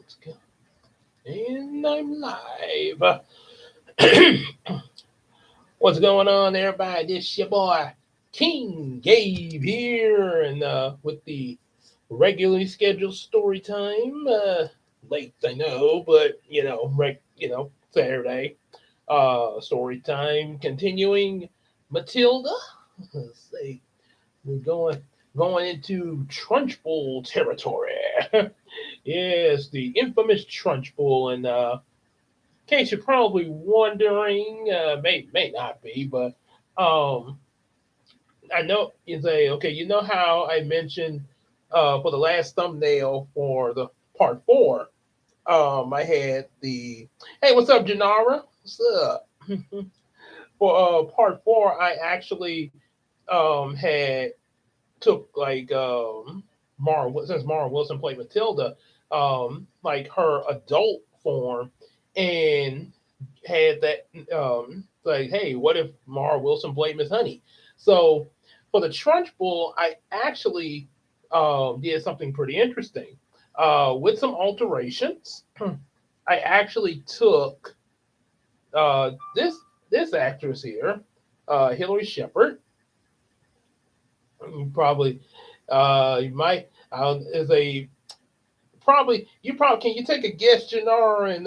Let's go. And I'm live. What's going on, everybody? This your boy King Gabe here, and with the regularly scheduled story time. Late, I know, but Saturday. Story time continuing. Matilda. Let's see. We're going into Trunchbull territory. Yes, the infamous Trunchbull, and in case you're probably wondering, may not be, but um, I know you say, okay, you know how I mentioned for the last thumbnail for the part four, I had the hey, what's up, Janara? What's up? For part four, I actually had took like since Mara Wilson played Matilda, like her adult form, and had that like, hey, what if Mara Wilson played Miss Honey? So for the Trunchbull, I actually did something pretty interesting with some alterations. I actually took this actress here, Hillary Shepard. You probably you might is a probably you probably can you take a guess, Janara, and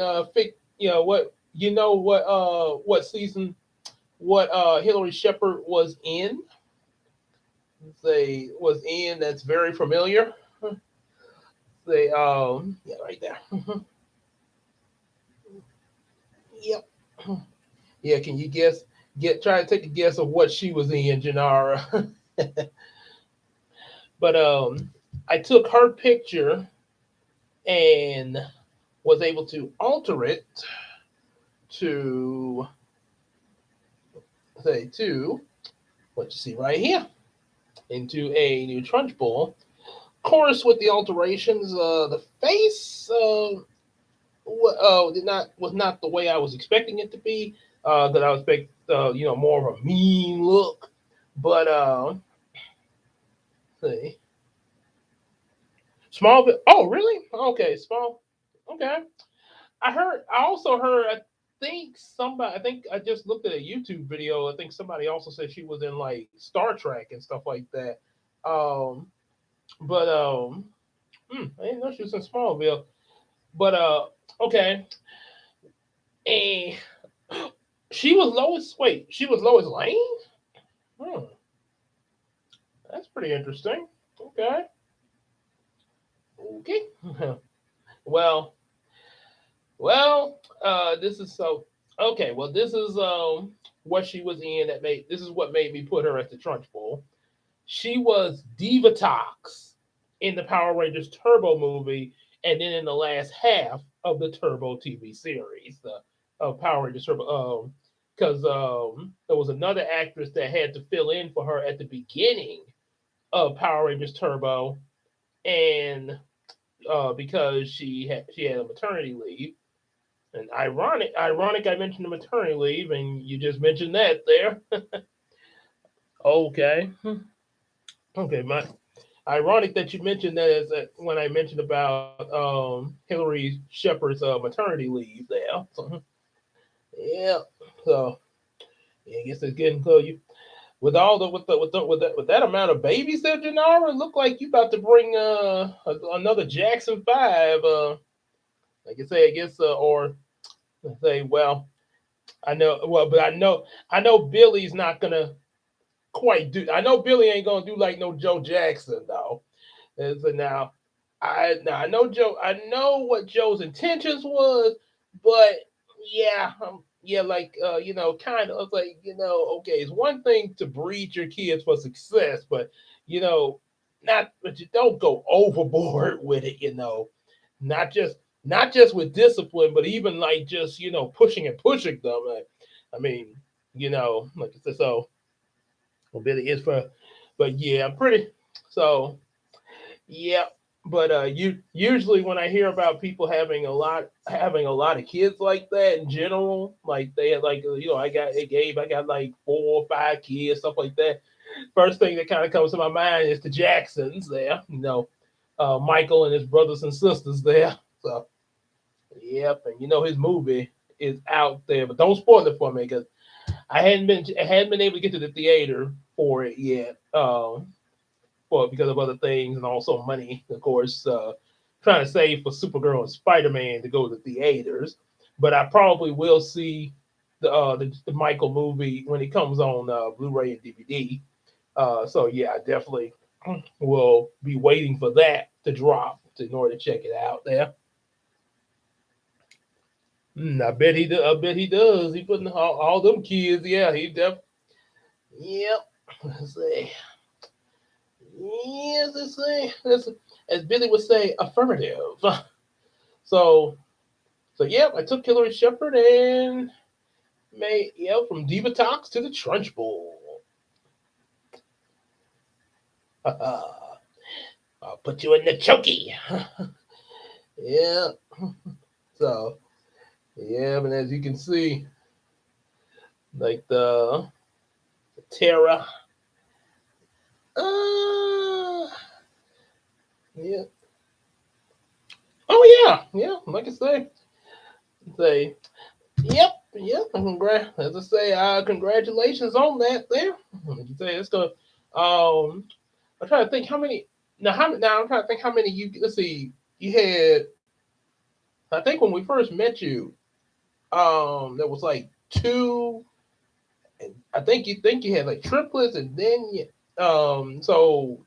what season what Hillary Shepard was in? Say was in that's very familiar. Say yeah, right there. Yep. Yeah, can you guess? Try to take a guess of what she was in, Janara. But I took her picture and was able to alter it to say to what you see right here into a new Trunchbull. Of course, with the alterations, the face did not was not the way I was expecting it to be. That I was expect more of a mean look, but see small bit. Oh, really? Okay, small. Okay. I also heard. I think I just looked at a YouTube video. I think somebody also said she was in like Star Trek and stuff like that. Um, but I didn't know she was in Smallville. But okay. And she was Lois. Wait, she was Lois Lane. Hmm, that's pretty interesting. Okay. Okay. well, this is so okay. Well, this is what she was in that made this is what made me put her at the Trunchbull. She was Divatox in the Power Rangers Turbo movie, and then in the last half of the Turbo TV series, the Power Rangers Turbo. Because there was another actress that had to fill in for her at the beginning of Power Rangers Turbo, and because she had a maternity leave. And ironic, I mentioned the maternity leave, and you just mentioned that there. Okay, okay, my ironic that you mentioned that is that when I mentioned about Hillary Shepard's maternity leave there. So, yeah, so yeah, I guess it's getting close. You with all the with that amount of babies there, Janara, it look like you about to bring another Jackson Five. Like I say, I guess or say, well, I know well, but I know Billy's not gonna quite do. I know Billy ain't gonna do like no Joe Jackson though. And so now I know Joe. I know what Joe's intentions was, but yeah, like kind of like okay, it's one thing to breed your kids for success, but you know, but you don't go overboard with it. Not just not just with discipline, but even like just pushing and pushing them. I mean, like I said, so well, Billy is for, but yeah, I'm pretty so. Yeah, but you usually when I hear about people having a lot of kids like that in general, like they had like I got like 4 or 5 kids, stuff like that. First thing that kind of comes to my mind is the Jacksons there, Michael and his brothers and sisters there. So Yep, and you know his movie is out there, but don't spoil it for me because I hadn't been able to get to the theater for it yet. For because of other things and also money, of course. Trying to save for Supergirl and Spider Man to go to the theaters, but I probably will see the Michael movie when it comes on Blu-ray and DVD. So yeah, I definitely will be waiting for that to drop in order to check it out. There, I bet he do. I bet he does. He putting all them kids. Yeah, he def. Yep. Let's see. Yes, let's see. As Billy would say, affirmative. So yep, I took Hillary Shepard and made from Diva Talks to the Trunchbull. I'll put you in the chokey. Yeah. So yeah, but as you can see, like the Terra. Uh, yeah. Oh yeah, yeah. Like I say, yep, yep. As I say, congratulations on that. There. Like you say it's the. I'm trying to think how many. Now I'm trying to think how many you. Let's see. You had. I think when we first met you, there was like two. And I think you had like triplets, and then so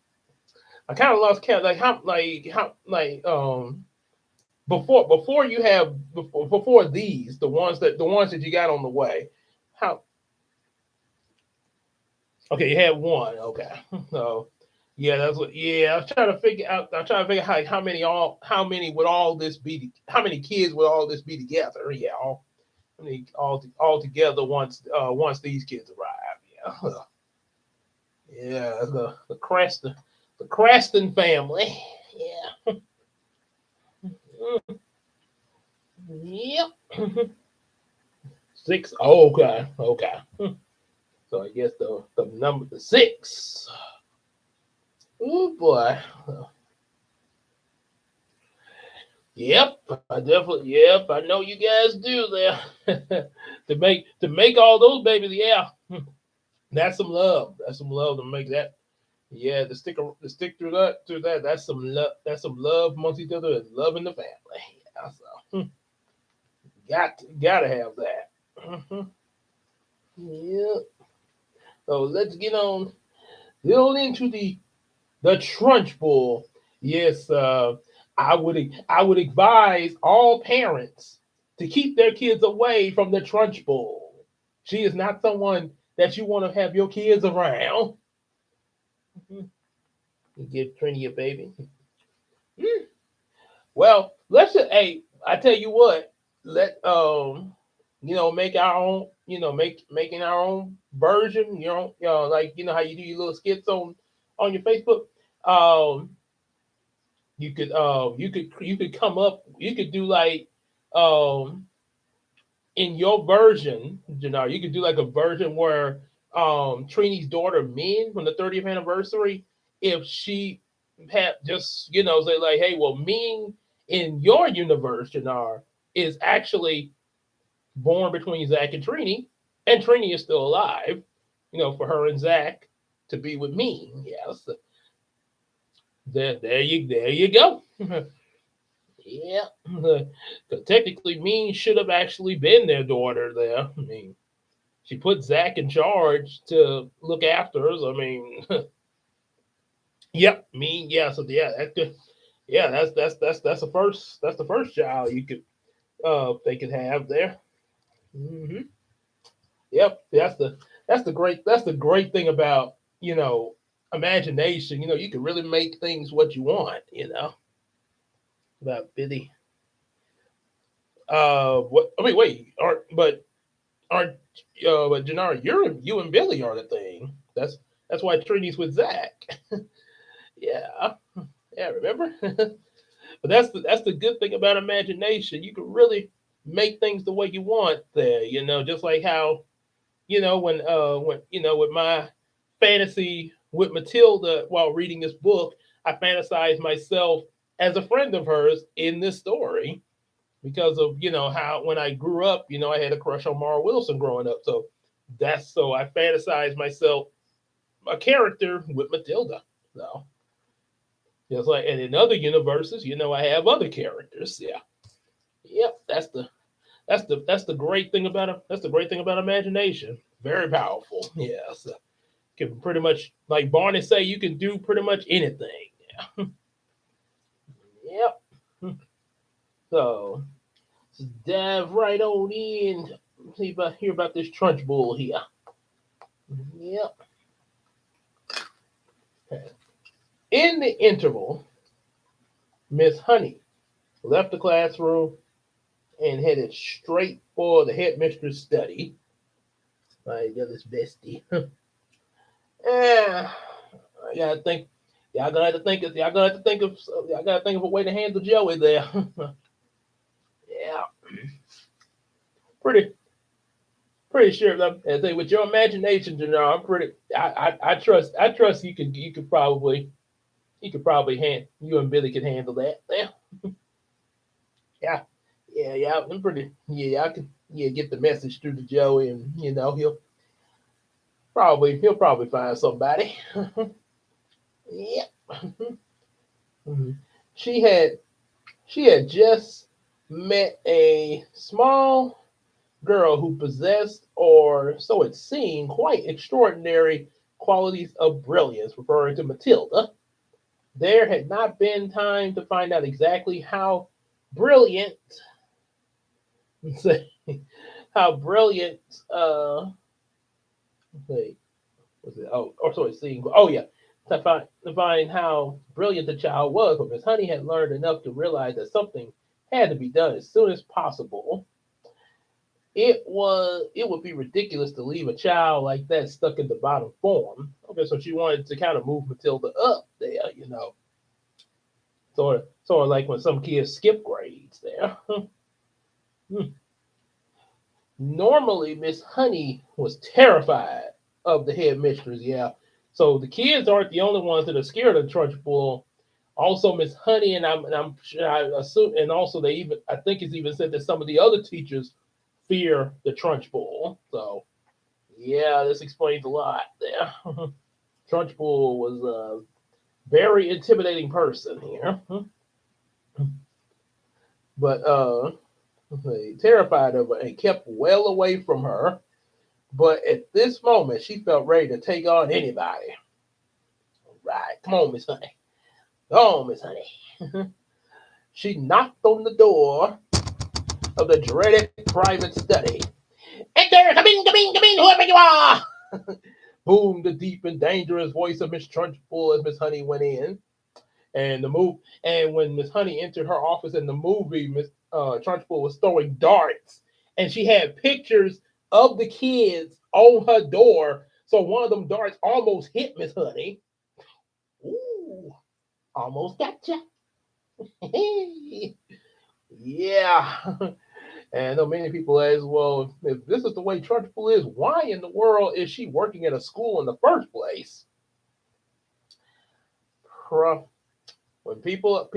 I kind of lost count. Before you have before these the ones that you got on the way. How okay? You had one. Okay, so yeah, that's what. Yeah, I was trying to figure out. I'm trying to figure out how many would all this be? How many kids would all this be together? Yeah, all together once these kids arrive. Yeah, yeah, the Creston family. Yeah, yep. Six. Oh, okay, okay. So I guess the number the six. Oh boy. Yep, I definitely. Yep, I know you guys do there to make all those babies. Yeah, that's some love. That's some love to make that. Yeah, to stick through that. That's some love. That's some love amongst each other and love in the family. Yeah, so gotta have that. Yeah. So let's get on into the Trunchbull. Yes, I would advise all parents to keep their kids away from the Trunchbull. She is not someone that you want to have your kids around. You give Trini a baby. Hmm. Well, let's just hey, I tell you what, let make our own, making our own version, like how you do your little skits on your Facebook. Um, you could come up, you could do like um in your version, you could do like a version where Trini's daughter Min from the 30th anniversary, if she had just say like, hey, well, Min in your universe, Jannar, is actually born between Zach and Trini is still alive. For her and Zach to be with me. Yes, there you go. Yeah, because technically, Mean should have actually been their daughter. There, I mean, she put Zach in charge to look after us. I mean, yep, Mean, yeah. So yeah, yeah, that's the first child you could they could have there. Hmm. Yep, that's the great thing about imagination. You can really make things what you want. About Billy. What? I mean, wait, aren't but Janara, you and Billy are the thing. That's why Trini's with Zach. Yeah, yeah, remember? But that's the good thing about imagination. You can really make things the way you want there. Just like how when with my fantasy with Matilda while reading this book, I fantasized myself as a friend of hers in this story. because of how when I grew up, I had a crush on Mara Wilson growing up. So I fantasize myself a character with Matilda. So just like, and in other universes, I have other characters. Yeah, yep. That's the great thing about imagination. Very powerful. Yeah, so can pretty much, like Barney say, you can do pretty much anything. Yeah. Yep. So let's dive right on in. Hear about this Trunchbull here. Yep. In the interval, Miss Honey left the classroom and headed straight for the headmistress' study. My other's bestie. Yeah, I gotta think. Y'all gonna have to think of. Y'all gonna have to think of. Y'all gotta think of a way to handle Joey there. Yeah, pretty pretty sure. I think with your imagination, I'm pretty. I trust you could probably you and Billy could handle that. Yeah, yeah, yeah. I'm pretty. Yeah, I can. Yeah, get the message through to Joey, and he'll probably find somebody. Yeah. Mhm. She had she had just met a small girl who possessed, or so it seemed, quite extraordinary qualities of brilliance, referring to Matilda. There had not been time to find out exactly brilliant, how brilliant, wait, was it? Oh, or so it seemed. Oh yeah, to find how brilliant the child was, but Miss Honey had learned enough to realize that something had to be done as soon as possible. It would be ridiculous to leave a child like that stuck in the bottom form. Okay, so she wanted to kind of move Matilda up there, sort of like when some kids skip grades there. Normally, Miss Honey was terrified of the headmistress. Yeah, so the kids aren't the only ones that are scared of Trunchbull. Also, Miss Honey, and I'm sure, I assume, and also I think it's even said that some of the other teachers fear the Trunchbull. So yeah, this explains a lot there. Trunchbull was a very intimidating person here, but terrified of her and kept well away from her. But at this moment, she felt ready to take on anybody. All right, come on, Miss Honey. Come on, Miss Honey. She knocked on the door of the dreaded private study. Enter! Come in, whoever you are! Boomed the deep and dangerous voice of Miss Trunchbull as Miss Honey went in. And when Miss Honey entered her office in the movie, Miss Trunchbull was throwing darts, and she had pictures of the kids on her door. So one of them darts almost hit Miss Honey. Ooh, almost gotcha. Yeah. And I know many people ask, well, if this is the way Trunchbull is, why in the world is she working at a school in the first place? When people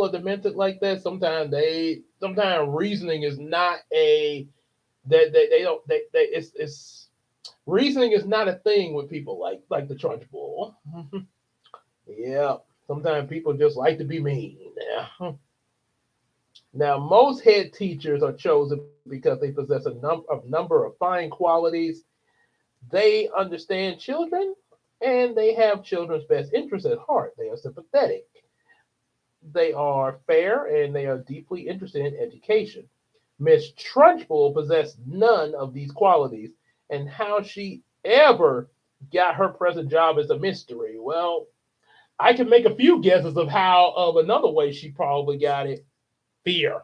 are demented like that, sometimes reasoning is not a that they don't they it's reasoning is not a thing with people like the Trunchbull. Yeah, sometimes people just like to be mean. Yeah. Now, most head teachers are chosen because they possess a number of fine qualities. They understand children, and they have children's best interests at heart. They are sympathetic. They are fair, and they are deeply interested in education. Miss Trunchbull possessed none of these qualities, and how she ever got her present job is a mystery. Well, I can make a few guesses of another way she probably got it. Fear.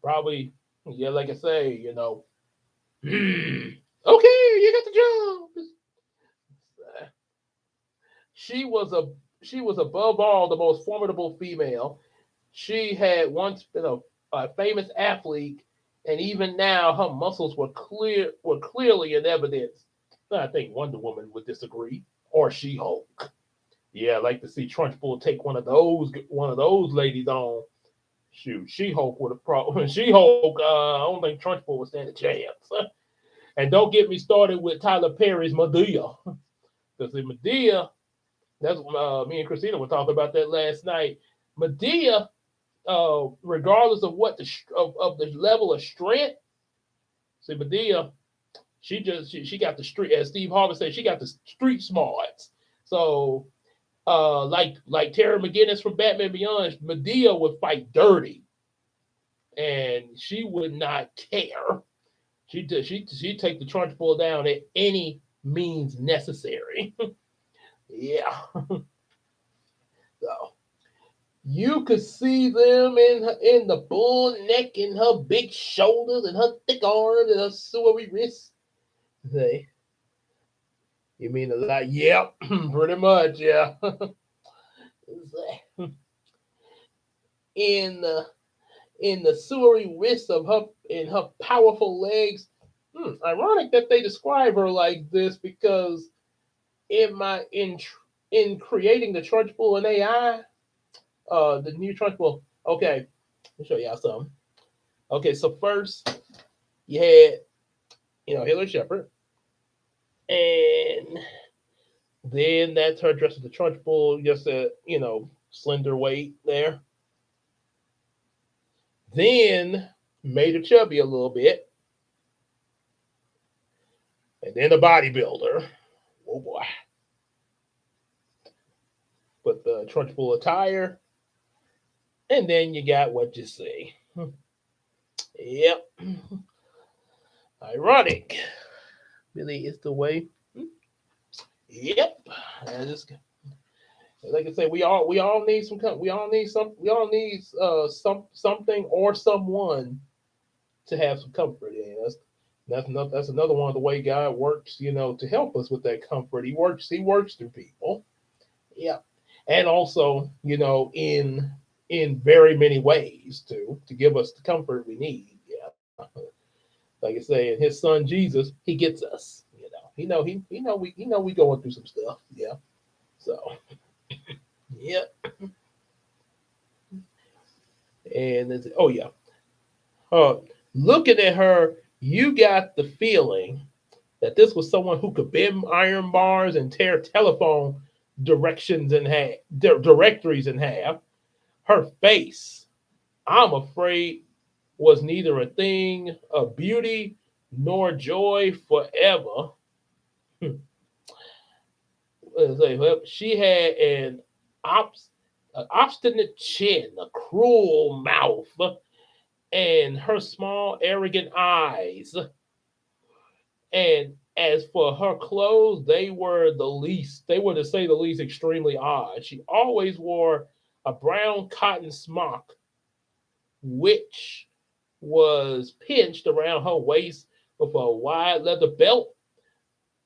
Probably, yeah, like I say, okay, you got the job. She was a she was above all the most formidable female. She had once been a famous athlete, and even now her muscles were clearly in evidence. I think Wonder Woman would disagree, or She Hulk. Yeah, I like to see Trunchbull take one of those ladies on. shoot, She-Hulk would have probably She-Hulk. I don't think Trunchbull would stand a chance. And don't get me started with Tyler Perry's Medea, because in Medea, that's me and Christina were talking about that last night. Medea, regardless of what of the level of strength, see Medea, she got the street, as Steve Harvey said, she got the street smarts. So like Terry McGinnis from Batman Beyond, Medea would fight dirty, and she would not care. She'd take the Trunchbull down at any means necessary. Yeah. So you could see them in the bull neck and her big shoulders and her thick arms and her silvery wrists. Say, you mean a lot? Yep, pretty much. Yeah. in the in the silvery wrists of her in her powerful legs. Ironic that they describe her like this, because in my in creating the Trunchbull and AI, the new Trunchbull. Okay, let me show y'all something. Okay, so first you had Hillary Shepard, and then that's her dressed as the Trunchbull, just a slender weight there. Then made her chubby a little bit, and then a bodybuilder. Oh boy! But the Trunchbull attire, and then you got what you see. Yep. Ironic. Really is the way. Yep. And just, like I say, we all need something or someone to have some comfort in. That's another one of the way God works, to help us with that comfort. He works through people. Yeah. And also, in very many ways to give us the comfort we need. Yeah. Like I say, and his son Jesus, he gets us. He know we going through some stuff. Yeah. So yeah. And oh yeah. Uh, Looking at her, you got the feeling that this was someone who could bend iron bars and tear telephone directions in half, directories in half. Her face, I'm afraid, was neither a thing of beauty nor joy forever. She had an obstinate chin, a cruel mouth, and her small, arrogant eyes. And as for her clothes, they were to say the least extremely odd. She always wore a brown cotton smock, which was pinched around her waist with a wide leather belt.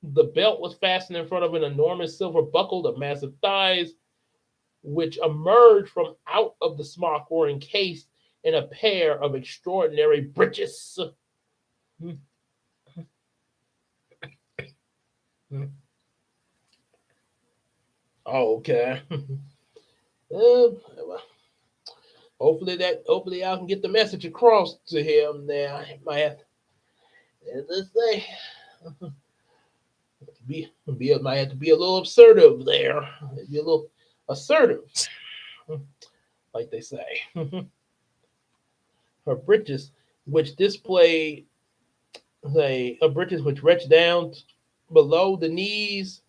The belt was fastened in front of an enormous silver buckle. The massive thighs, which emerged from out of the smock, were encased in a pair of extraordinary breeches. Oh, okay. Well, hopefully I can get the message across to him there. I might have to say might have to be a little assertive there. Be a little assertive, like they say. Her breeches, which displayed her breeches which reached down below the knees,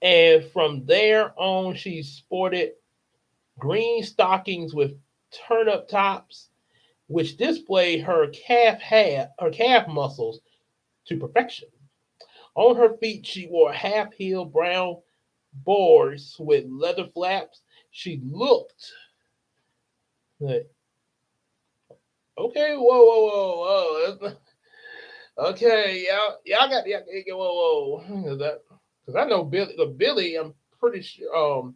and from there on she sported green stockings with turn-up tops, which displayed her calf muscles to perfection. On her feet, she wore half-heeled brown boards with leather flaps. She looked like, okay, whoa, whoa, whoa, whoa. Okay, y'all got whoa, whoa. Because I know Billy. I'm pretty sure.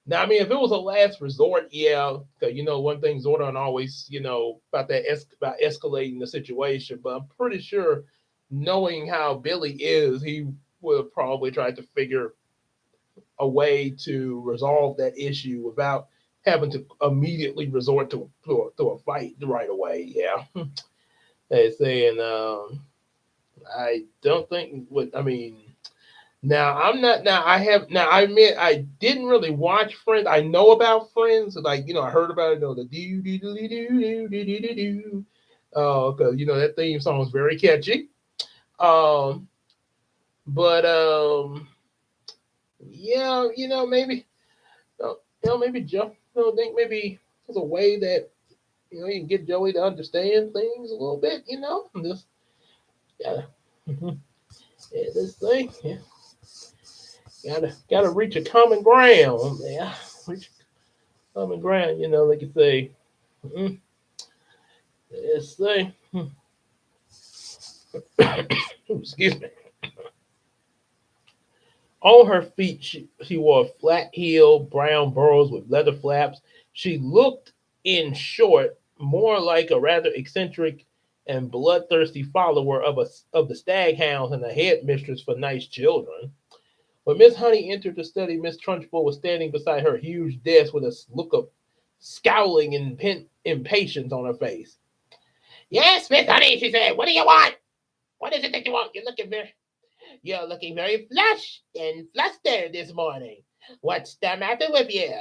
Now, I mean, if it was a last resort, yeah, because one thing Zordon always, about about escalating the situation. But I'm pretty sure, knowing how Billy is, he would have probably tried to figure a way to resolve that issue without having to immediately resort to a fight right away. Yeah, they saying I don't think what I mean. Now I'm not. Now I have. Now I admit I didn't really watch Friends. I know about Friends. Like I heard about it. The do do do do do do do do do. Because that theme song is very catchy. Um, but yeah, maybe maybe Joe. Think maybe there's a way that you can get Joey to understand things a little bit. And just gotta yeah, this thing. Yeah, gotta reach a common ground. Yeah, reach common ground. Like you say, mm, this thing. Excuse me. On her feet, she wore flat heel brown burrows with leather flaps. She looked, in short, more like a rather eccentric and bloodthirsty follower of the staghounds and a headmistress for nice children. When Miss Honey entered the study, Miss Trunchbull was standing beside her huge desk with a look of scowling impatience on her face. Yes, Miss Honey, she said. What do you want? What is it that you want? You're looking very flushed and flustered this morning. What's the matter with you?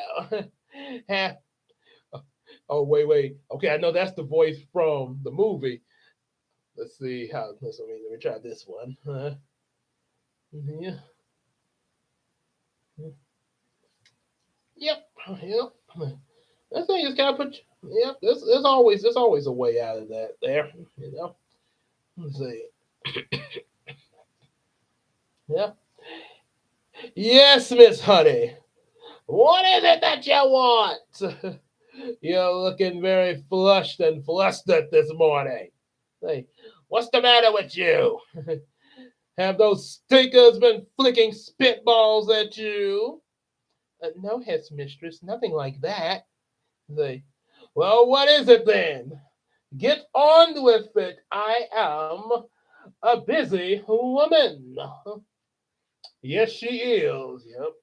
Huh? Oh, wait. Okay, I know that's the voice from the movie. Let's see how. Let me try this one. Yeah. Yep. Yep. That thing just gotta put. Yep. There's always a way out of that. There. Let's see. Yeah. Yes, Miss Honey. What is it that you want? You're looking very flushed and flustered this morning. Say, what's the matter with you? Have those stinkers been flicking spitballs at you? No, headmistress, nothing like that. Say, well, what is it then? Get on with it. I am a busy woman. Yes, she is. Yep.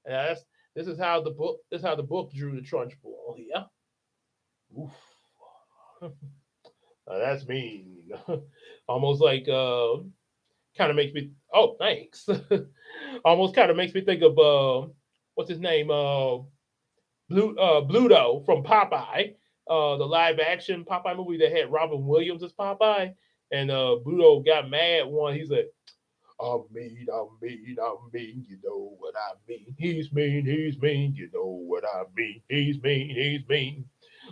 Yes. This is how the book drew the Trunchbull. Yeah. Oof. That's mean. Almost like kind of makes me. Oh, thanks. Almost kind of makes me think of what's his name? Bluto from Popeye. The live action Popeye movie that had Robin Williams as Popeye, and Bluto got mad one. He said, I'm mean, you know what I mean. He's mean, you know what I mean. He's mean.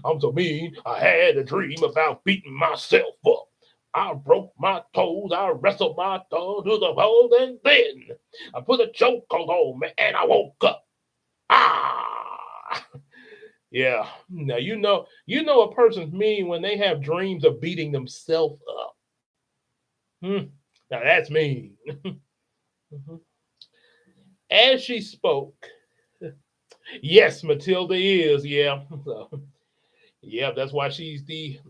I'm so mean, I had a dream about beating myself up. I broke my toes, I wrestled my tongue to the bone, and then I put a chokehold on me and I woke up. Ah! Yeah. Now you know a person's mean when they have dreams of beating themselves up. Hmm. Now that's mean. Mhm. As she spoke, yes, Matilda is, yeah. So, yeah, that's why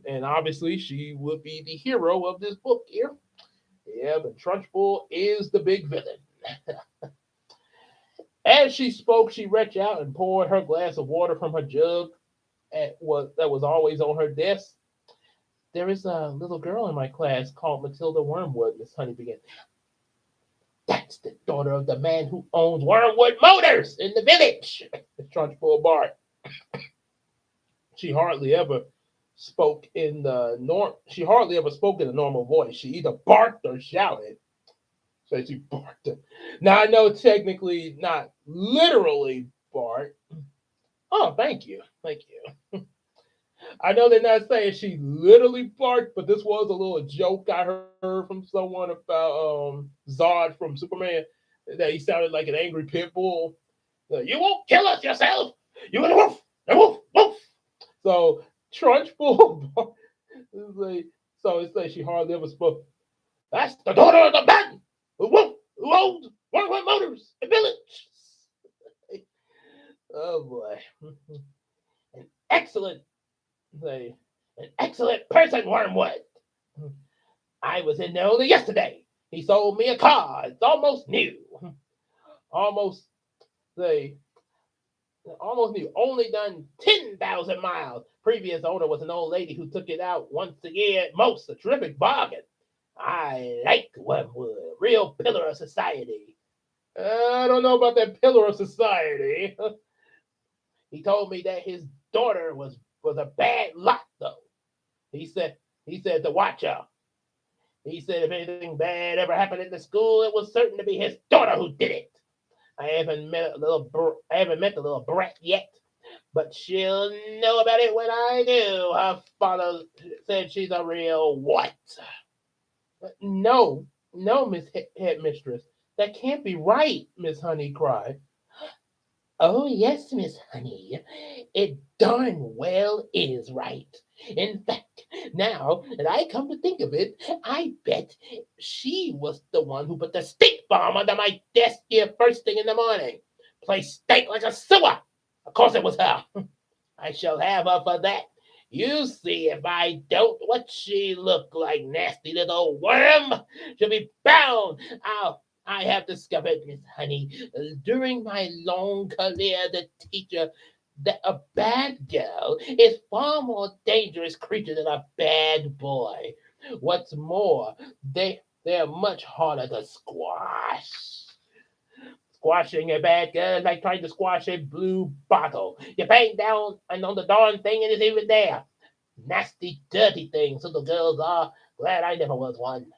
and obviously she would be the hero of this book here. Yeah, but Trunchbull is the big villain. As she spoke, she reached out and poured her glass of water from her jug that was always on her desk. There is a little girl in my class called Matilda Wormwood, Miss Honey began. That's the daughter of the man who owns Wormwood Motors in the village. Trunchbull barked. She hardly ever She hardly ever spoke in a normal voice. She either barked or shouted. So she barked. Now I know technically not literally bark. Oh, thank you. I know they're not saying she literally barked, but this was a little joke I heard from someone about Zod from Superman that he sounded like an angry pit bull. You won't kill us yourself. You and a wolf, wolf. So Trunchbull, it's like she hardly ever spoke. That's the daughter of the man who owns Wormwood Motors, a village. Oh boy, an excellent, say, an excellent person, Wormwood. I was in there only yesterday. He sold me a car. It's almost new. Almost say Almost new. Only done 10,000 miles. Previous owner was an old lady who took it out once a year at most. A terrific bargain. I like Wormwood. Real pillar of society. I don't know about that pillar of society. He told me that his daughter was a bad lot though. He said he said to watch her. He said if anything bad ever happened at the school, it was certain to be his daughter who did it. I haven't met the little brat yet, but she'll know about it when I do. Her father said she's a real what? No, no, Miss Headmistress. That can't be right, Miss Honey cried. Oh, yes, Miss Honey. It darn well is right. In fact, now that I come to think of it, I bet she was the one who put the stink bomb under my desk here first thing in the morning. Place stank like a sewer. Of course it was her. I shall have her for that. You see if I don't. What she look like, nasty little worm? She'll be bound. I have discovered, Miss Honey, during my long career as a teacher, that a bad girl is far more dangerous creature than a bad boy. What's more, they're much harder to squash. Squashing a bad girl is like trying to squash a blue bottle. You bang down and on the darn thing and it's even there. Nasty, dirty things little girls are. Glad I never was one.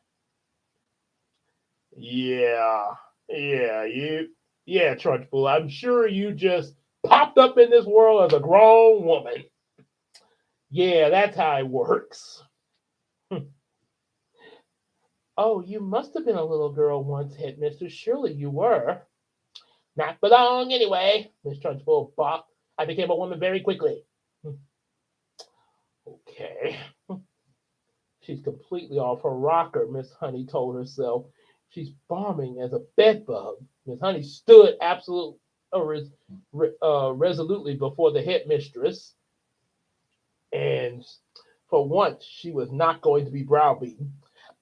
Yeah, yeah, Trunchbull. I'm sure you just popped up in this world as a grown woman. Yeah, that's how it works. Oh, you must have been a little girl once, Headmistress. Surely you were. Not for long, anyway, Miss Trunchbull barked. I became a woman very quickly. Okay. She's completely off her rocker, Miss Honey told herself. She's bombing as a bedbug. Miss Honey stood resolutely before the headmistress, and for once she was not going to be browbeaten.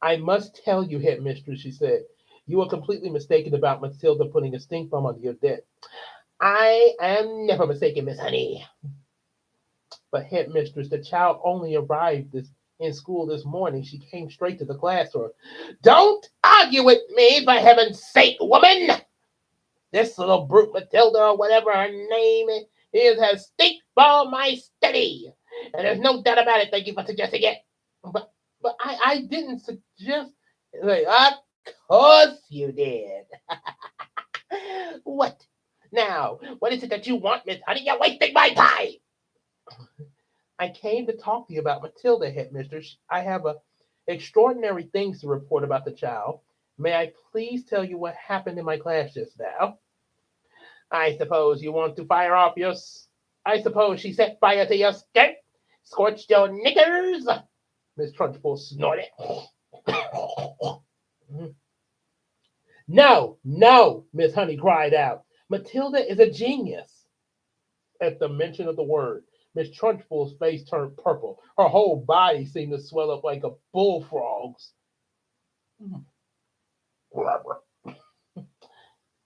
I must tell you, headmistress, she said, you are completely mistaken about Matilda putting a stink bomb under your desk. I am never mistaken, Miss Honey. But headmistress, the child only arrived in school this morning. She came straight to the classroom. Don't argue with me, for heaven's sake, woman! This little brute Matilda, or whatever her name is, has stink bombed my study. And there's no doubt about it. Thank you for suggesting it. But I didn't suggest. Like, of course you did. What? Now, what is it that you want, Miss Honey? You're wasting my time. I came to talk to you about Matilda, headmistress. I have extraordinary things to report about the child. May I please tell you what happened in my class just now? I suppose you want to fire off your. I suppose she set fire to your skirt, scorched your knickers. Miss Trunchbull snorted. No, no, Miss Honey cried out. Matilda is a genius. At the mention of the word, Miss Trunchbull's face turned purple. Her whole body seemed to swell up like a bullfrog's.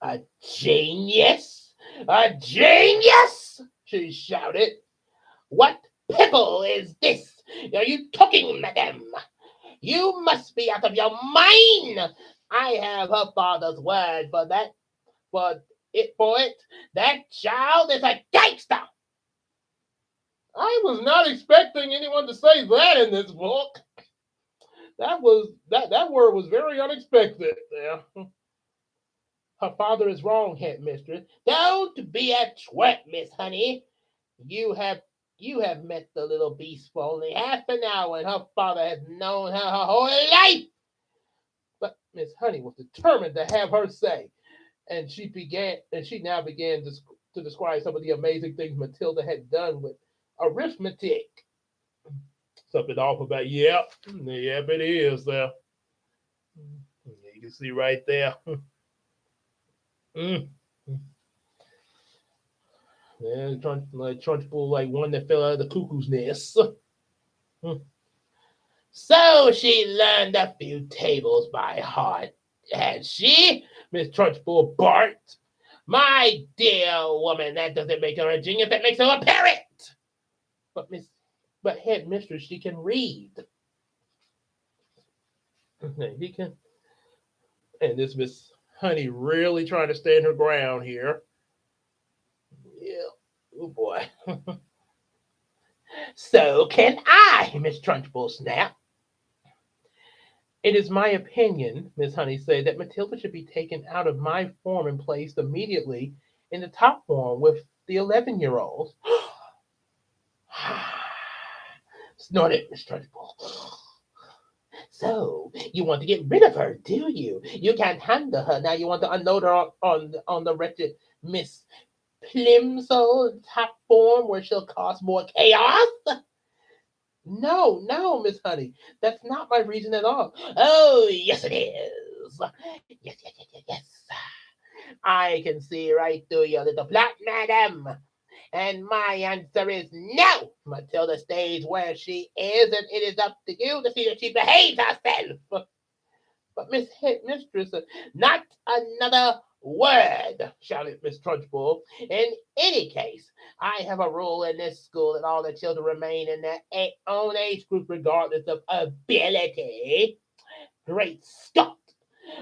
A genius? A genius? She shouted. What pickle is this? Are you talking, madame? You must be out of your mind. I have her father's word for that. For it. That child is a gangster. I was not expecting anyone to say that in this book. That word was very unexpected. Yeah. Her father is wrong, headmistress. Don't be a twit, Miss Honey. You have you have met the little beast for only half an hour, and her father has known her whole life. But Miss Honey was determined to have her say, and she now began to describe some of the amazing things Matilda had done with arithmetic. Something off about yep, it is there. You can see right there. Mm. Yeah, Trunchbull like one that fell out of the cuckoo's nest. Mm. So she learned a few tables by heart, had she? Miss Trunchbull barked. My dear woman, that doesn't make her a genius. That makes her a parrot. But but headmistress, she can read. He can. And this Miss Honey really trying to stand her ground here. Yeah. Oh boy. So can I, Miss Trunchbull snapped. It is my opinion, Miss Honey said, that Matilda should be taken out of my form and placed immediately in the top form with the 11-year-olds. Snorted Miss Trunchbull. So you want to get rid of her, do you? You can't handle her now. You want to unload her on the wretched Miss Plimsoll top form where she'll cause more chaos? No, no, Miss Honey, that's not my reason at all. Oh, yes, it is. Yes, yes, yes, yes, yes. I can see right through your little plot, madam. And my answer is no. Matilda stays where she is, and it is up to you to see that she behaves herself. But Miss Headmistress, not another word, shouted Miss Trunchbull. In any case, I have a rule in this school that all the children remain in their own age group regardless of ability. Great Scott!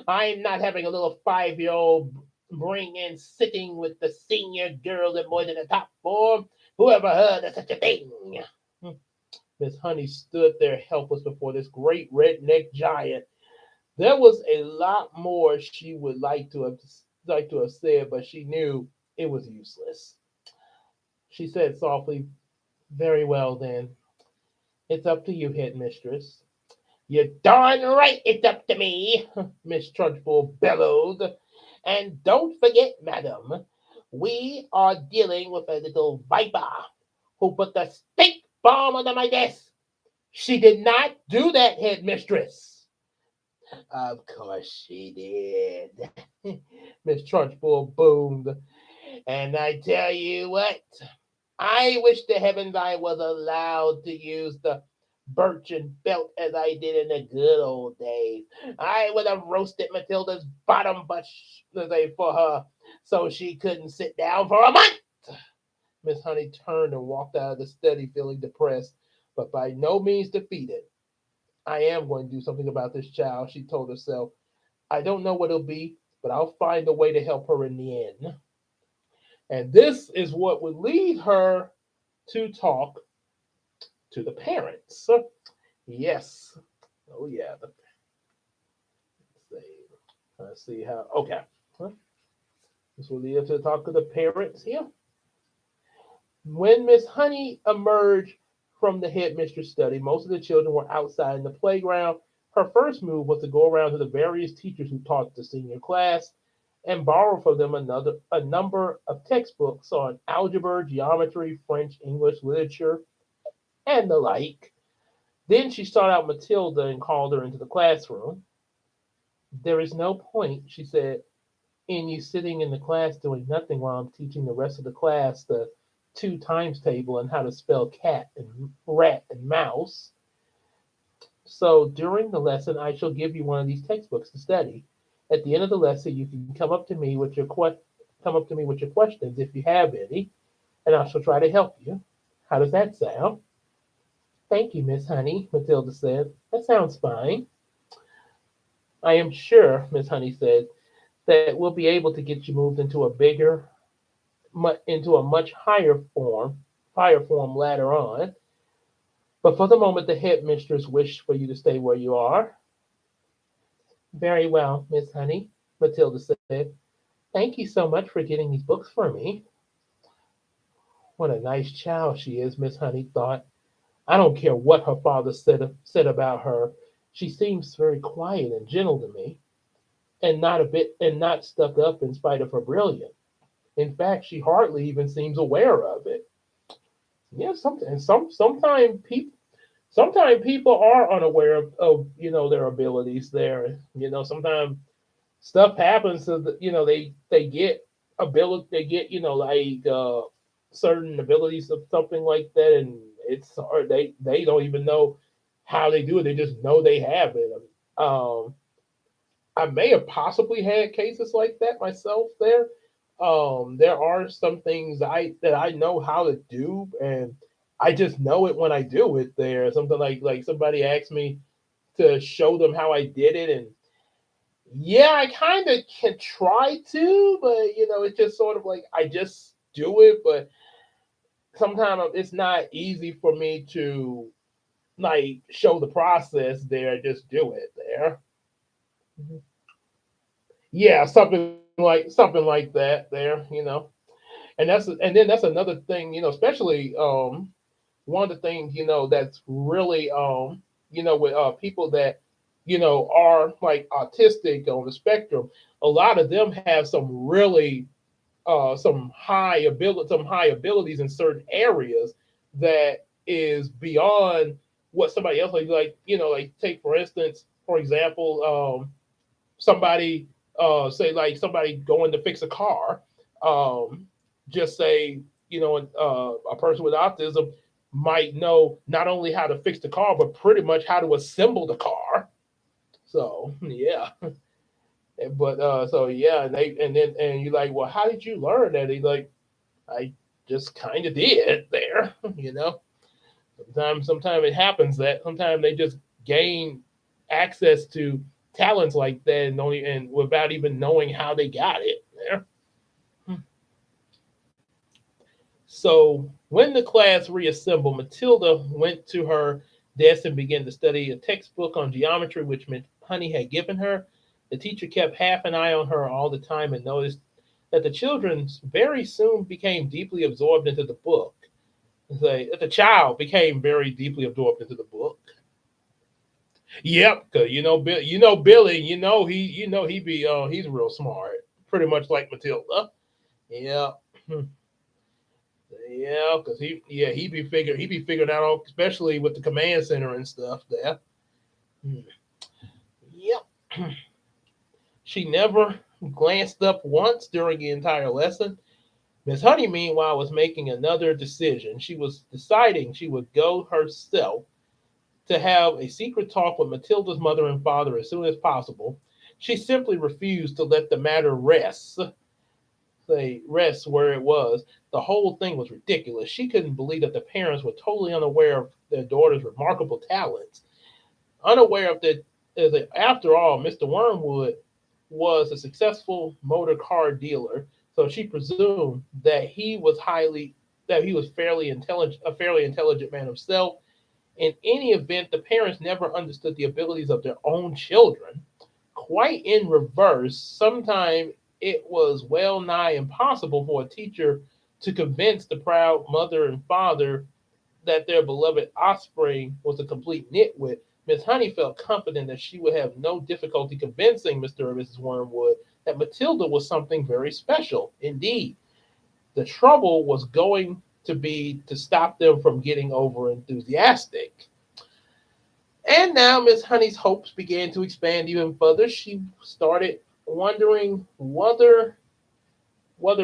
I'm not having a little 5-year-old bring in sitting with the senior girls and boys in the top form. Who ever heard of such a thing? Miss Honey stood there helpless before this great redneck giant. There was a lot more she would like to have said, but she knew it was useless. She said softly, "Very well then. It's up to you, headmistress." "You're darn right it's up to me," Miss Trunchbull bellowed. "And don't forget, madam, we are dealing with a little viper who put the stink bomb under my desk. She did not do that, headmistress." "Of course she did," Miss Trunchbull boomed. "And I tell you what, I wish to heavens I was allowed to use the birchen belt as I did in the good old days. I would have roasted Matilda's bottom butt for her so she couldn't sit down for a month." Miss Honey turned and walked out of the study feeling depressed, but by no means defeated. "I am going to do something about this child," she told herself. "I don't know what it'll be, but I'll find a way to help her in the end." And this is what would lead her to talk to the parents. Yes. Oh, yeah. Let's see. Let's see how. Okay. This will lead her to talk to the parents here. When Miss Honey emerged from the headmistress study, most of the children were outside in the playground. Her first move was to go around to the various teachers who taught the senior class and borrow from them a number of textbooks on algebra, geometry, French, English, literature, and the like. Then she sought out Matilda and called her into the classroom. "There is no point," she said, "in you sitting in the class doing nothing while I'm teaching the rest of the class the two times table and how to spell cat and rat and mouse. So during the lesson, I shall give you one of these textbooks to study. At the end of the lesson, you can come up to me with your questions if you have any, and I shall try to help you. How does that sound?" "Thank you, Miss Honey," Matilda said. "That sounds fine." "I am sure," Miss Honey said, "that we'll be able to get you moved into a much higher form later on. But for the moment, the headmistress wished for you to stay where you are." "Very well, Miss Honey," Matilda said. "Thank you so much for getting these books for me." What a nice child she is, Miss Honey thought. I don't care what her father said about her. She seems very quiet and gentle to me, and not stuck up in spite of her brilliance. In fact, she hardly even seems aware of it. Yeah, sometimes people are unaware of their abilities there. Sometimes stuff happens so that they get ability they get like certain abilities of something like that, and it's hard they don't even know how they do it. They just know they have it. um I may have possibly had cases like that myself there. There are some things that I know how to do, and I just know it when I do it. There, something like somebody asked me to show them how I did it, and yeah, I kind of can try to, but it's just sort of like I just do it, but sometimes it's not easy for me to like show the process there. Just do it there. Mhm. Yeah, something like that there. And then that's another thing, especially one of the things that's really with people that are like autistic on the spectrum. A lot of them have some high abilities in certain areas that is beyond what somebody else like take for instance, for example, somebody say like somebody going to fix a car, um, just say a person with autism might know not only how to fix the car but pretty much how to assemble the car. So yeah. But so yeah, and you like, well, how did you learn that? He's like, I just kind of did there. Sometimes it happens that sometimes they just gain access to talents like that and without even knowing how they got it there. So when the class reassembled, Matilda went to her desk and began to study a textbook on geometry which Honey had given her. The teacher kept half an eye on her all the time and noticed that the children very soon became deeply absorbed into the book. Say that the child became very deeply absorbed into the book. Yep, cause Billy, he be he's real smart, pretty much like Matilda. Yeah, yeah, cause he be figuring out all, especially with the command center and stuff there. Hmm. Yep. She never glanced up once during the entire lesson. Miss Honey, meanwhile, was making another decision. She was deciding she would go herself to have a secret talk with Matilda's mother and father as soon as possible. She simply refused to let the matter rest where it was. The whole thing was ridiculous. She couldn't believe that the parents were totally unaware of their daughter's remarkable talents. Unaware of that, after all, Mr. Wormwood was a successful motor car dealer, so she presumed that he was a fairly intelligent man himself. In any event, the parents never understood the abilities of their own children. Quite in reverse, sometimes it was well nigh impossible for a teacher to convince the proud mother and father that their beloved offspring was a complete nitwit. Miss Honey felt confident that she would have no difficulty convincing Mr. and Mrs. Wormwood that Matilda was something very special. Indeed, the trouble was going to be to stop them from getting over enthusiastic. And now Miss Honey's hopes began to expand even further. She started wondering whether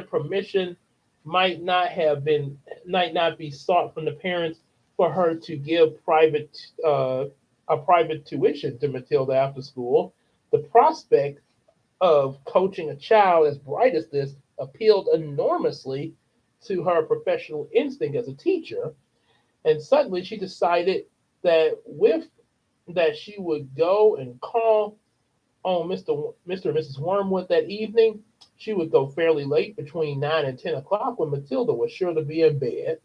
permission might not have been might not be sought from the parents for her to give a private tuition to Matilda after school. The prospect of coaching a child as bright as this appealed enormously to her professional instinct as a teacher, and suddenly she decided that with that she would go and call on Mr. and Mrs. Wormwood that evening. She would go fairly late, between 9 and 10 o'clock, when Matilda was sure to be in bed.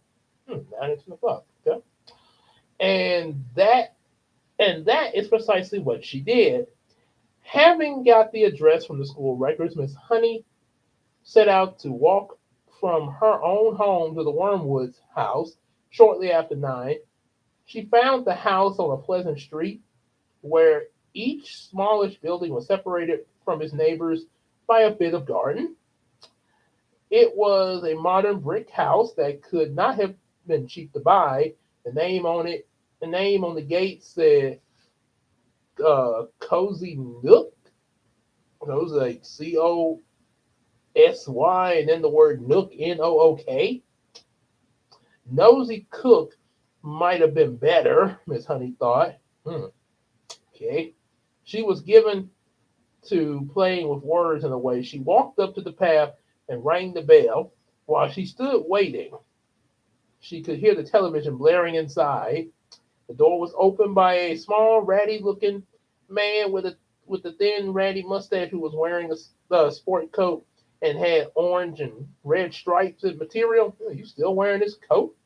9 and 10 o'clock. Okay, and that is precisely what she did. Having got the address from the school records, Miss Honey set out to walk from her own home to the Wormwoods house shortly after 9. She found the house on a pleasant street where each smallish building was separated from its neighbors by a bit of garden. It was a modern brick house that could not have been cheap to buy. The name on the gate said Cozy Nook. It was like Cosy, and then the word Nook, Nook. Nosy Cook might have been better, Miss Honey thought. Okay. She was given to playing with words in a way. She walked up to the path and rang the bell. While she stood waiting, she could hear the television blaring inside. The door was opened by a small, ratty-looking man with a thin, ratty mustache who was wearing a sport coat and had orange and red stripes and material. "Oh, you still wearing this coat?"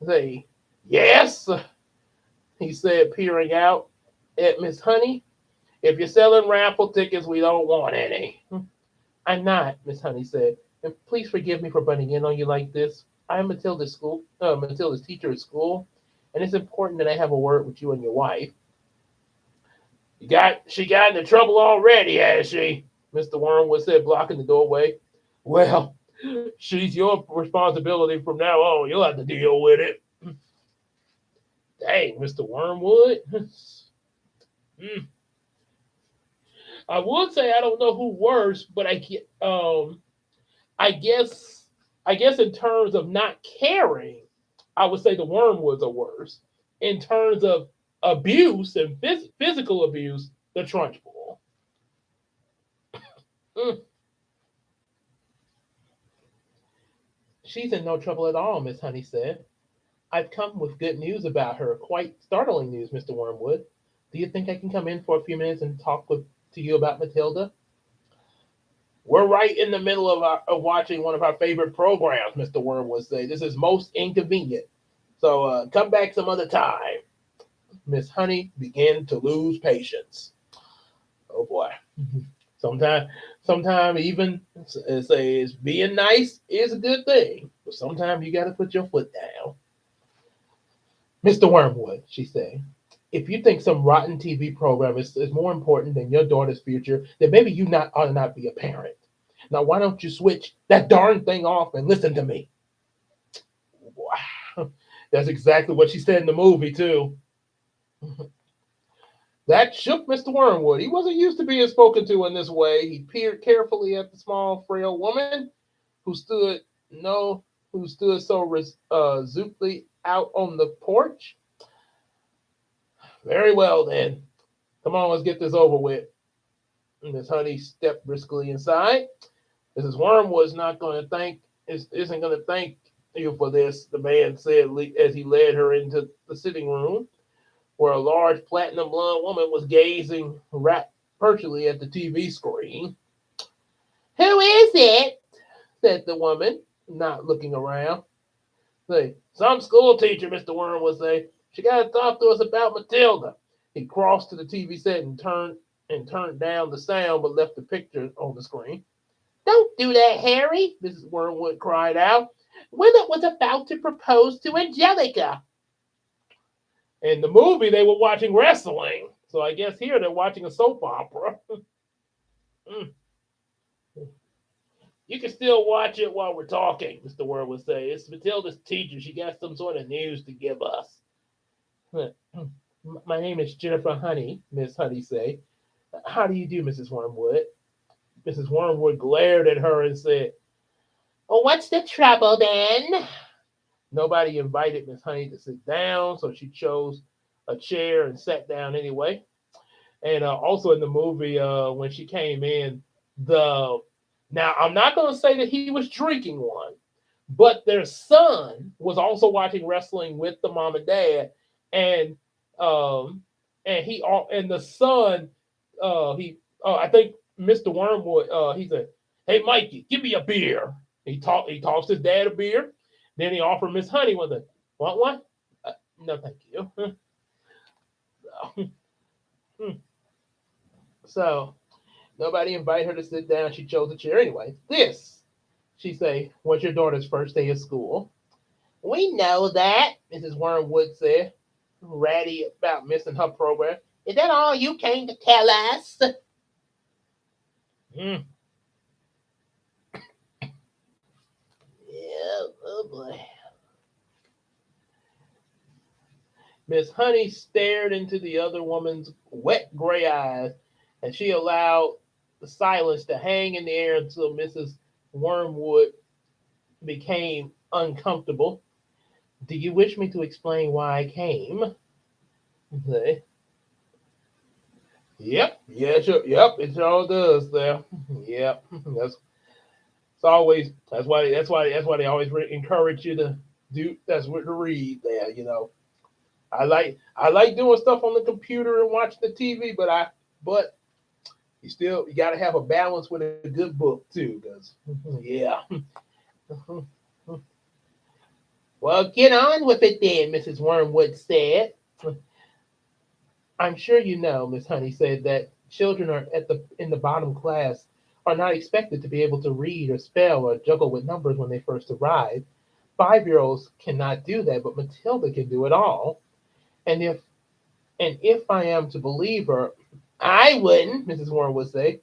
Say, "Yes," he said, peering out at Miss Honey. "If you're selling raffle tickets, we don't want any." "I'm not," Miss Honey said. "And please forgive me for butting in on you like this. I'm Matilda's teacher at school, and it's important that I have a word with you and your wife." She got into trouble already, has she?" Mr. Wormwood said, blocking the doorway. "Well, she's your responsibility from now on. You'll have to deal with it." "Dang, Mr. Wormwood." Hmm. I would say I don't know who worse, but I guess I guess in terms of not caring, I would say the Wormwoods are worse. In terms of abuse and physical abuse, the Trunchbull. Mm. "She's in no trouble at all," Miss Honey said. "I've come with good news about her. Quite startling news, Mr. Wormwood. Do you think I can come in for a few minutes and to you about Matilda?" "We're right in the middle of watching one of our favorite programs," Mr. Wormwood said. "This is most inconvenient. So come back some other time." Miss Honey began to lose patience. Oh boy. Sometimes, sometimes even say it's being nice is a good thing, but sometimes you got to put your foot down. "Mr. Wormwood," she said, "if you think some rotten TV program is more important than your daughter's future, then maybe you not ought to not be a parent. Now, why don't you switch that darn thing off and listen to me?" Wow. That's exactly what she said in the movie, too. That shook Mr. Wormwood. He wasn't used to being spoken to in this way. He peered carefully at the small, frail woman who stood no who stood so resolutely out on the porch. "Very well, then. Come on, let's get this over with." Miss Honey stepped briskly inside. "Mrs. Wormwood's not going to thank isn't going to thank you for this," the man said as he led her into the sitting room, where a large platinum blonde woman was gazing rapturiously at the TV screen. "Who is it?" said the woman, not looking around. "Say, some school teacher," Mr. Wormwood say. "She got to talk to us about Matilda." He crossed to the TV set and turned down the sound, but left the picture on the screen. "Don't do that, Harry," Mrs. Wormwood cried out. "Willett was about to propose to Angelica." In the movie, they were watching wrestling. So I guess here they're watching a soap opera. Mm. "You can still watch it while we're talking," Mr. Word would say. "It's Matilda's teacher. She got some sort of news to give us." "My name is Jennifer Honey," Miss Honey say. "How do you do, Mrs. Wormwood?" Mrs. Wormwood glared at her and said, "Oh, what's the trouble then?" Nobody invited Miss Honey to sit down, so she chose a chair and sat down anyway. And also in the movie, when she came in, the now I'm not going to say that he was drinking one, but their son was also watching wrestling with the mom and dad, and um, and the son, he I think Mr. Wormwood, he said, "Hey Mikey, give me a beer." He tossed his dad a beer. Then he offered Miss Honey one. "Want one?" "No, thank you." So nobody invited her to sit down. She chose a chair anyway. "This," she say, "was your daughter's first day of school." "We know that," Mrs. Wormwood said, ratty about missing her program. "Is that all you came to tell us?" Mm. Yeah, oh boy. Miss Honey stared into the other woman's wet gray eyes, and she allowed the silence to hang in the air until Mrs. Wormwood became uncomfortable. "Do you wish me to explain why I came?" Say, "Yep, yeah, sure, yep, it sure does there. Yep, It's always that's why they always encourage you to do that's what to read there. I like doing stuff on the computer and watching the TV, but you got to have a balance with a good book too, because yeah. Well, get on with it then, Mrs. Wormwood said. I'm sure you know, Miss Honey said, that children are at the in the bottom class are not expected to be able to read or spell or juggle with numbers when they first arrive. 5-year-olds cannot do that, but Matilda can do it all. And if I am to believe her, I wouldn't, Mrs. Warren would say.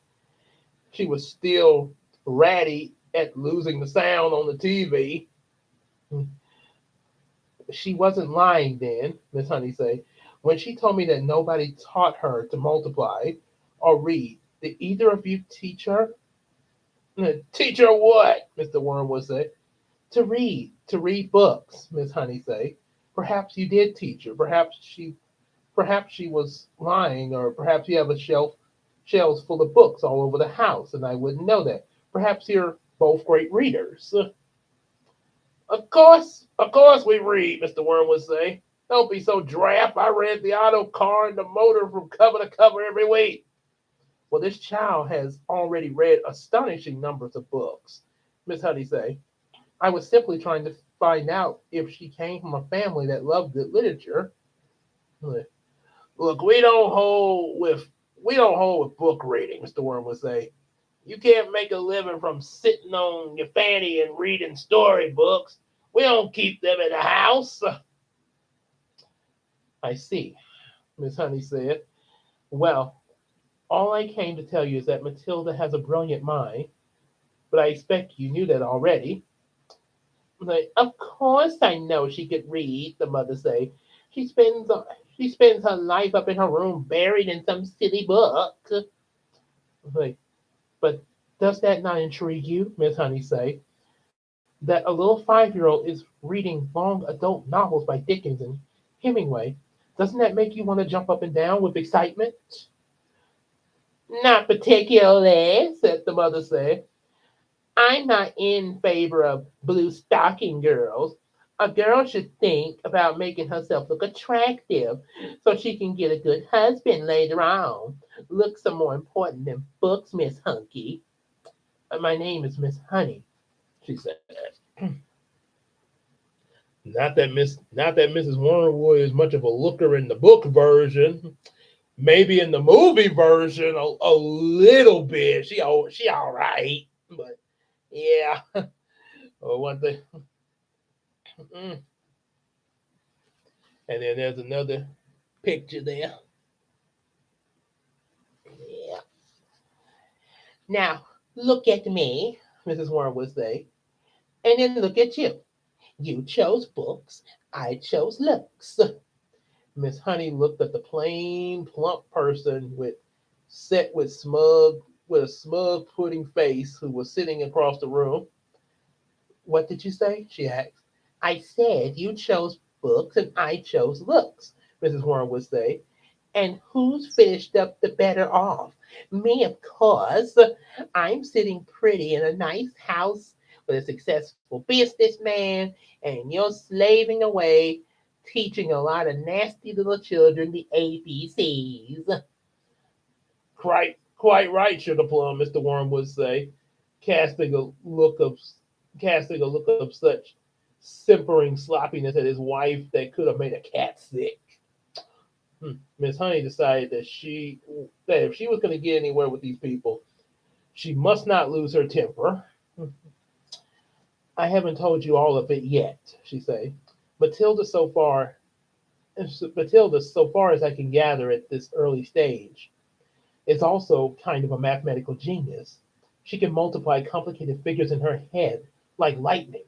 She was still ratty at losing the sound on the TV. She wasn't lying then, Miss Honey said, when she told me that nobody taught her to multiply or read. Did either of you teach her? Teach her what? Mr. Worm would say. To read books, Miss Honey say. Perhaps you did teach her. Perhaps she was lying, or perhaps you have shelves full of books all over the house, and I wouldn't know that. Perhaps you're both great readers. Of course we read, Mr. Worm would say. Don't be so draft. I read the auto car and the motor from cover to cover every week. Well, this child has already read astonishing numbers of books, Miss Honey say. I was simply trying to find out if she came from a family that loved good literature. Look, we don't hold with book reading, Mr. Worm would say. You can't make a living from sitting on your fanny and reading storybooks. We don't keep them in the house. I see, Miss Honey said. Well, all I came to tell you is that Matilda has a brilliant mind, but I expect you knew that already. Like, of course I know she could read, the mother say. She spends she spends her life up in her room buried in some silly book. Like, but does that not intrigue you, Miss Honey say? That a little 5-year-old is reading long adult novels by Dickens and Hemingway. Doesn't that make you want to jump up and down with excitement? Not particularly, said the mother said. I'm not in favor of blue stocking girls. A girl should think about making herself look attractive so she can get a good husband later on. Looks are more important than books, Miss Hunky. My name is Miss Honey, she said. Not that Mrs. Wormwood is much of a looker in the book version. Maybe in the movie version a little bit. She all right, but yeah. One thing, and then there's another picture there. Yeah. Now look at me, Mrs. Warren would say, and then look at you. You chose books. I chose looks. Miss Honey looked at the plain, plump person set with a smug pudding face who was sitting across the room. What did you say? She asked. I said you chose books and I chose looks, Mrs. Warren would say. And who's finished up the better off? Me, of course. I'm sitting pretty in a nice house with a successful businessman, and you're slaving away teaching a lot of nasty little children the ABCs. Quite right, Sugar Plum, Mr. Worm would say, casting a look of casting a look of such simpering sloppiness at his wife that could have made a cat sick. Miss Honey decided that if she was going to get anywhere with these people, she must not lose her temper. I haven't told you all of it yet, she said. Matilda, so far, Matilda, so far as I can gather at this early stage, is also kind of a mathematical genius. She can multiply complicated figures in her head like lightning.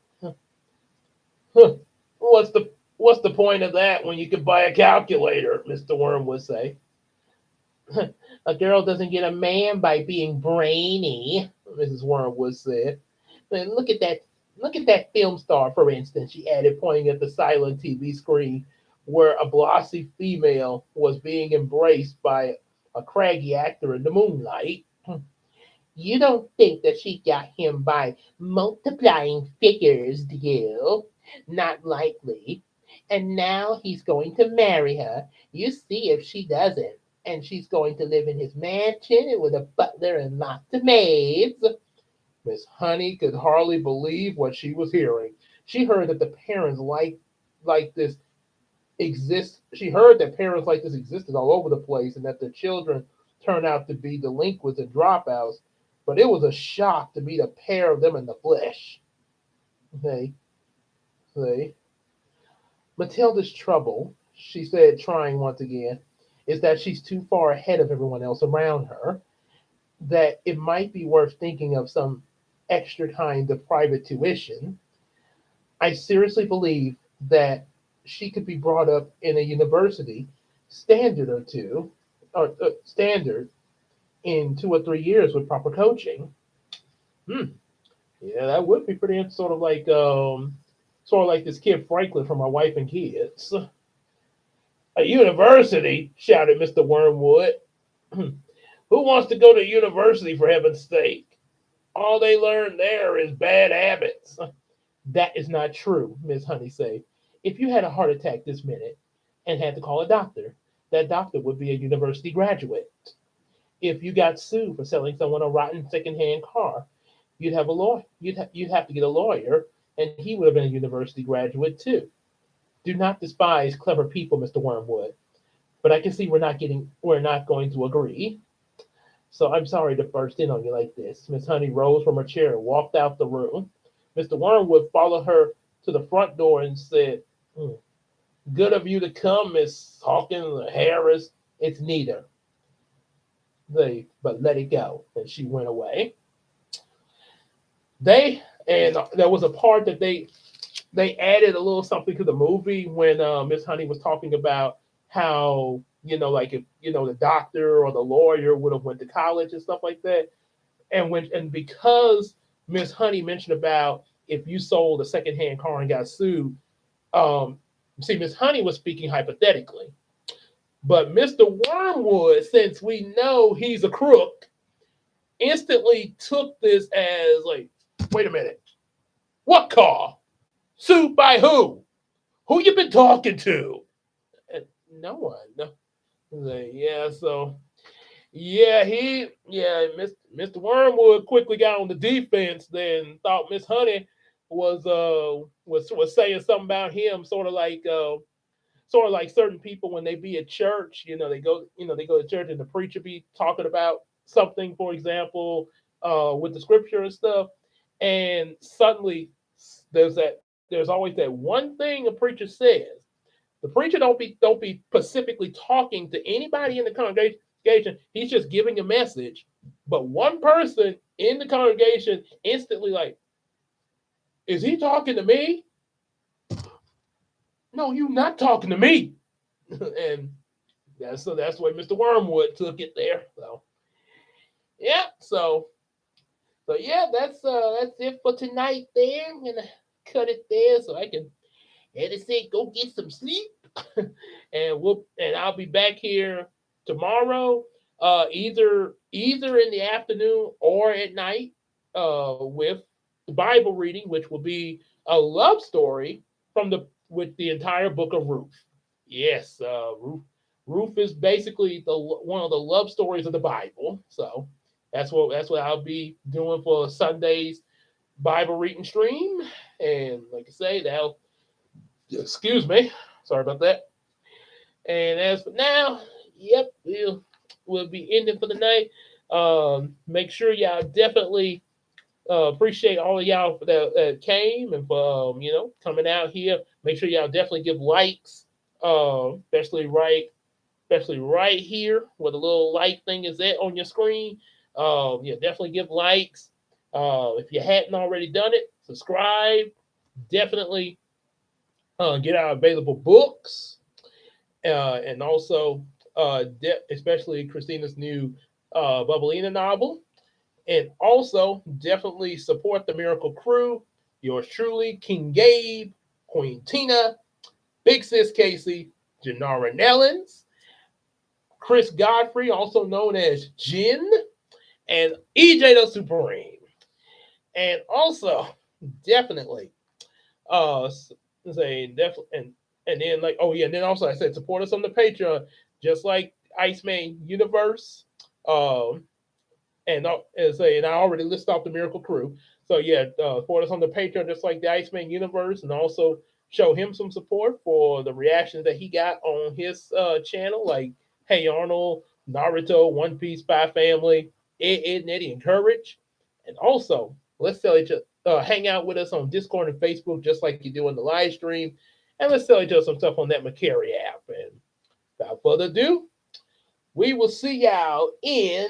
Huh. What's the point of that when you could buy a calculator? Mr. Worm would say. A girl doesn't get a man by being brainy, Mrs. Wormwood said. And look at that film star, for instance, she added, pointing at the silent TV screen where a glossy female was being embraced by a craggy actor in the moonlight. You don't think that she got him by multiplying figures, do you? Not likely. And now he's going to marry her. You see if she doesn't. And she's going to live in his mansion with a butler and lots of maids. Miss Honey could hardly believe what she was hearing. She heard that the parents like this she heard that parents like this existed all over the place and that the children turned out to be delinquents and dropouts, but it was a shock to meet a pair of them in the flesh. They, they, Matilda's trouble, she said, trying once again, is that she's too far ahead of everyone else around her, that it might be worth thinking of some extra kind of private tuition. I seriously believe that she could be brought up in a university standard or two, or standard in 2 or 3 years with proper coaching. Hmm. Yeah, that would be pretty sort of like this kid Franklin from My Wife and Kids. A university, shouted Mr. Wormwood. Who wants to go to university for heaven's sake? All they learn there is bad habits. That is not true, Miss Honey said. If you had a heart attack this minute and had to call a doctor, that doctor would be a university graduate. If you got sued for selling someone a rotten secondhand car, you'd have a lawyer. You'd have to get a lawyer, and he would have been a university graduate too. Do not despise clever people, Mr. Wormwood, but I can see we're not going to agree. So I'm sorry to burst in on you like this. Miss Honey rose from her chair and walked out the room. Mr. Wormwood followed her to the front door and said, "Hmm, good of you to come, Miss Hawkins or Harris. It's neither. But let it go." And she went away. There was a part that they added a little something to the movie when Miss Honey was talking about how like if the doctor or the lawyer would have went to college and stuff like that, and because Miss Honey mentioned about if you sold a secondhand car and got sued, um, see Miss Honey was speaking hypothetically, but Mr. Wormwood, since we know he's a crook, instantly took this as like, wait a minute, what car? Sued by who? Who you been talking to? And no one. No. Like, yeah, so Mr. Wormwood quickly got on the defense. Then thought Miss Honey was saying something about him, sort of like certain people when they be at church. They go to church and the preacher be talking about something, for example, with the scripture and stuff, and suddenly there's always that one thing a preacher says. The preacher don't be specifically talking to anybody in the congregation. He's just giving a message. But one person in the congregation instantly like, is he talking to me? No, you not talking to me. And that's the way Mr. Wormwood took it there. So yeah, that's it for tonight. There, I'm gonna cut it there so I can, as I said, go get some sleep. And I'll be back here tomorrow, either in the afternoon or at night, with the Bible reading, which will be a love story from the with the entire book of Ruth. Yes, Ruth is basically the one of the love stories of the Bible. So that's what I'll be doing for Sunday's Bible reading stream. And like I say, that'll excuse me, sorry about that. And as for now, yep, we'll be ending for the night. Make sure y'all definitely appreciate all of y'all that came and for coming out here. Make sure y'all definitely give likes, especially right here where the little like thing is at on your screen. Yeah, definitely give likes. If you hadn't already done it, subscribe. Definitely get our available books, and also especially Christina's new Bubblina novel. And also definitely support the Miracle Crew. Yours truly, King Gabe, Queen Tina, Big Sis Casey, Janara Nellens, Chris Godfrey, also known as Jin, and EJ the Supreme. And also, definitely, uh, say definitely, and then like, oh yeah, and then also I said support us on the Patreon, just like Iceman Universe. Um, and I already listed off the Miracle Crew. So yeah, support us on the Patreon, just like the Iceman Universe, and also show him some support for the reactions that he got on his channel, like Hey Arnold, Naruto, One Piece, Spy Family, Ed, Nettie, and Courage. And also, let's tell each other, hang out with us on Discord and Facebook, just like you do in the live stream, and let's tell each other some stuff on that McCary app. And without further ado, we will see y'all in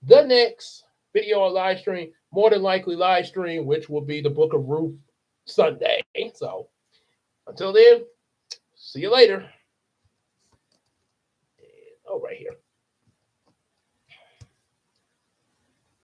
the next video or live stream, more than likely live stream, which will be the Book of Ruth Sunday. So until then, see you later. Oh, right here.